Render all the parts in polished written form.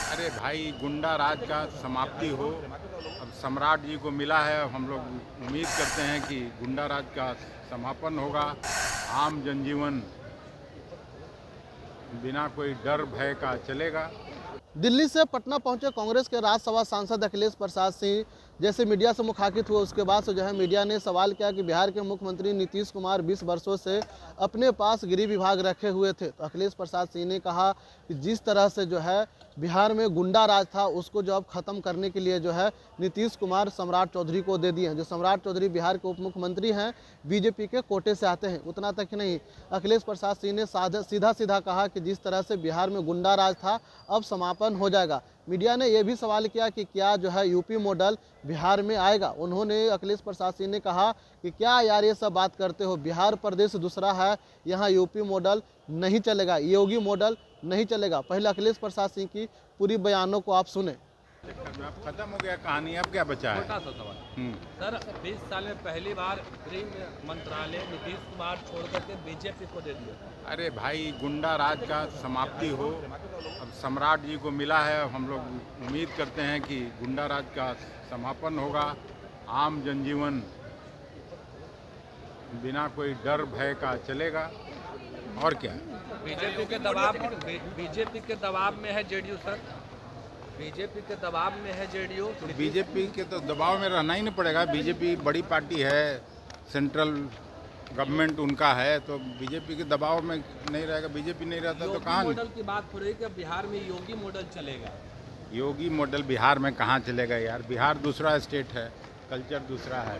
अरे भाई, गुंडा राज का समाप्ति हो। अब सम्राट जी को मिला है, हम लोग उम्मीद करते हैं कि गुंडा राज का समापन होगा। आम जनजीवन बिना कोई डर भय का चलेगा। दिल्ली से पटना पहुंचे कांग्रेस के राज्यसभा सांसद अखिलेश प्रसाद सिंह जैसे मीडिया से मुखातिब हुए, उसके बाद से जो है मीडिया ने सवाल किया कि बिहार के मुख्यमंत्री नीतीश कुमार 20 वर्षों से अपने पास गृह विभाग रखे हुए थे। तो अखिलेश प्रसाद सिंह ने कहा कि जिस तरह से जो है बिहार में गुंडा राज था, उसको जो अब खत्म करने के लिए जो है नीतीश कुमार सम्राट चौधरी को दे दिए हैं। जो सम्राट चौधरी बिहार के उप मुख्यमंत्री हैं, बीजेपी के कोटे से आते हैं। उतना तक ही नहीं, अखिलेश प्रसाद सिंह ने सीधा सीधा कहा कि जिस तरह से बिहार में गुंडा राज था, अब समापन हो जाएगा। मीडिया ने यह भी सवाल किया कि क्या जो है यूपी मॉडल बिहार में आएगा। उन्होंने अखिलेश प्रसाद सिंह ने कहा कि क्या यार ये सब बात करते हो, बिहार प्रदेश दूसरा है, यहाँ यूपी मॉडल नहीं चलेगा, योगी मॉडल नहीं चलेगा। पहले अखिलेश प्रसाद सिंह की पूरी बयानों को आप सुने। अब खत्म हो गया कहानी, अब क्या बचा है? छोटा सा सवाल सर, 20 साल में पहली बार गृह मंत्रालय नीतीश कुमार छोड़ करके बीजेपी को दे दिया। अरे भाई, गुंडा राज का समाप्ति हो। अब सम्राट जी को मिला है, हम लोग उम्मीद करते हैं कि गुंडा राज का समापन होगा। आम जनजीवन बिना कोई डर भय का चलेगा। और क्या? बीजेपी के दबाव में है जेडीयू सर, बीजेपी के दबाव में है जेडीयू। तो बीजेपी के तो दबाव में रहना ही नहीं पड़ेगा। बीजेपी बड़ी पार्टी है, सेंट्रल गवर्नमेंट उनका है, तो बीजेपी के दबाव में नहीं रहेगा। बीजेपी नहीं रहता तो कहाँ? मॉडल की बात हो रही है कि बिहार में योगी मॉडल चलेगा। योगी मॉडल बिहार में कहाँ चलेगा यार? बिहार दूसरा स्टेट है, कल्चर दूसरा है।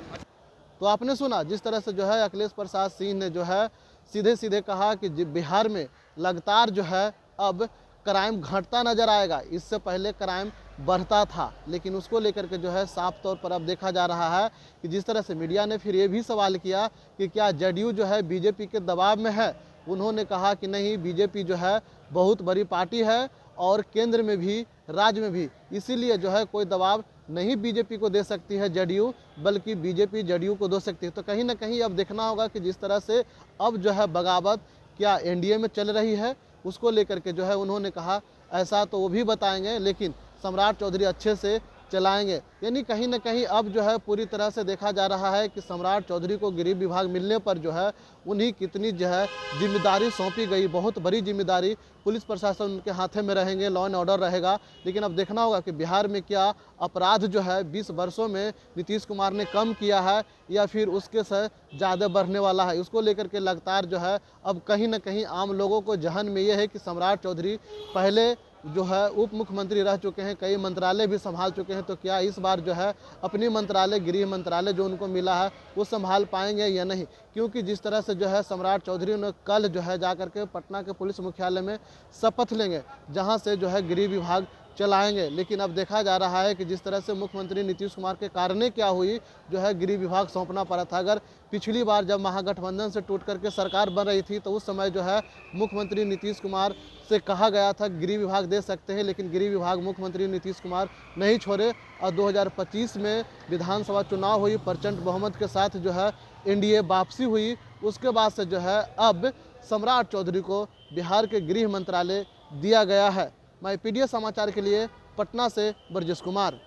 तो आपने सुना जिस तरह से जो है अखिलेश प्रसाद सिंह ने जो है सीधे सीधे कहा कि बिहार में लगातार जो है अब क्राइम घटता नजर आएगा। इससे पहले क्राइम बढ़ता था, लेकिन उसको लेकर के जो है साफ तौर पर अब देखा जा रहा है कि जिस तरह से मीडिया ने फिर ये भी सवाल किया कि क्या जेडीयू जो है बीजेपी के दबाव में है। उन्होंने कहा कि नहीं, बीजेपी जो है बहुत बड़ी पार्टी है और केंद्र में भी राज्य में भी, इसीलिए जो है कोई दबाव नहीं बीजेपी को दे सकती है जेडीयू, बल्कि बीजेपी जेडीयू को दे सकती है। तो कहीं ना कहीं अब देखना होगा कि जिस तरह से अब जो है बगावत क्या एनडीए में चल रही है, उसको लेकर के जो है उन्होंने कहा ऐसा तो वो भी बताएंगे, लेकिन सम्राट चौधरी अच्छे से चलाएंगे। यानी कहीं ना कहीं अब जो है पूरी तरह से देखा जा रहा है कि सम्राट चौधरी को गृह विभाग मिलने पर जो है उन्हीं कितनी जो है जिम्मेदारी सौंपी गई, बहुत बड़ी जिम्मेदारी। पुलिस प्रशासन उनके हाथे में रहेंगे, लॉ एंड ऑर्डर रहेगा। लेकिन अब देखना होगा कि बिहार में क्या अपराध जो है 20 वर्षों में नीतीश कुमार ने कम किया है या फिर उसके से ज़्यादा बढ़ने वाला है। उसको लेकर के लगातार जो है अब कहीं ना कहीं आम लोगों को जहन में ये है कि सम्राट चौधरी पहले जो है उप मुख्यमंत्री रह चुके हैं, कई मंत्रालय भी संभाल चुके हैं, तो क्या इस बार जो है अपनी मंत्रालय, गृह मंत्रालय जो उनको मिला है वो संभाल पाएंगे या नहीं। क्योंकि जिस तरह से जो है सम्राट चौधरी ने कल जो है जाकर के पटना के पुलिस मुख्यालय में शपथ लेंगे, जहां से जो है गृह विभाग चलाएंगे। लेकिन अब देखा जा रहा है कि जिस तरह से मुख्यमंत्री नीतीश कुमार के कारण क्या हुई, जो है गृह विभाग सौंपना पड़ा था। अगर पिछली बार जब महागठबंधन से टूट करके सरकार बन रही थी, तो उस समय जो है मुख्यमंत्री नीतीश कुमार से कहा गया था गृह विभाग दे सकते हैं, लेकिन गृह विभाग मुख्यमंत्री नीतीश कुमार नहीं छोड़े। और 2025 में विधानसभा चुनाव हुई, प्रचंड बहुमत के साथ जो है एनडीए वापसी हुई। उसके बाद से जो है अब सम्राट चौधरी को बिहार के गृह मंत्रालय दिया गया है। मैं पीडीएस समाचार के लिए पटना से ब्रजेश कुमार।